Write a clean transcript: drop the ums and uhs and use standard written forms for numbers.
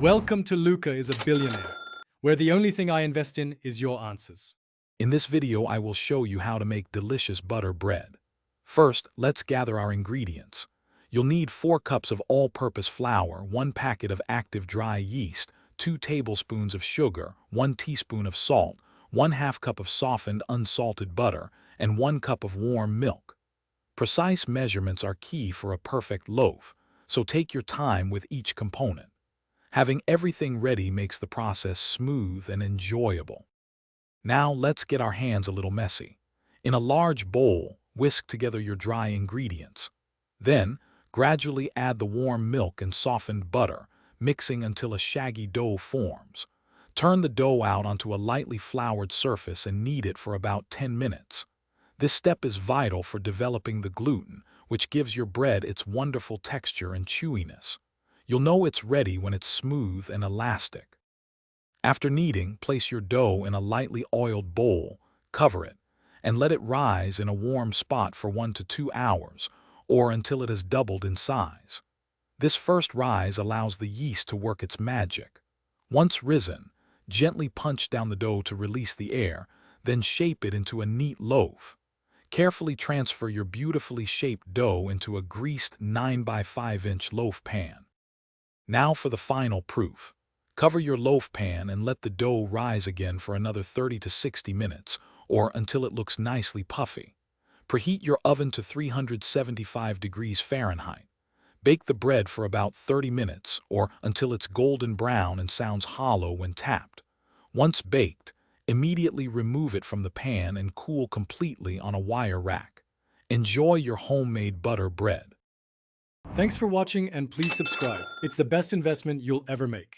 Welcome to Luca is a Billionaire, where the only thing I invest in is your answers. In this video, I will show you how to make delicious butter bread. First, let's gather our ingredients. You'll need 4 cups of all-purpose flour, 1 packet of active dry yeast, 2 tablespoons of sugar, 1 teaspoon of salt, 1/2 cup of softened unsalted butter, and 1 cup of warm milk. Precise measurements are key for a perfect loaf, so take your time with each component. Having everything ready makes the process smooth and enjoyable. Now let's get our hands a little messy. In a large bowl, whisk together your dry ingredients. Then, gradually add the warm milk and softened butter, mixing until a shaggy dough forms. Turn the dough out onto a lightly floured surface and knead it for about 10 minutes. This step is vital for developing the gluten, which gives your bread its wonderful texture and chewiness. You'll know it's ready when it's smooth and elastic. After kneading, place your dough in a lightly oiled bowl, cover it, and let it rise in a warm spot for 1 to 2 hours, or until it has doubled in size. This first rise allows the yeast to work its magic. Once risen, gently punch down the dough to release the air, then shape it into a neat loaf. Carefully transfer your beautifully shaped dough into a greased 9 by 5 inch loaf pan. Now for the final proof. Cover your loaf pan and let the dough rise again for another 30 to 60 minutes, or until it looks nicely puffy. Preheat your oven to 375 degrees Fahrenheit. Bake the bread for about 30 minutes, or until it's golden brown and sounds hollow when tapped. Once baked, immediately remove it from the pan and cool completely on a wire rack. Enjoy your homemade butter bread. Thanks for watching and please subscribe. It's the best investment you'll ever make.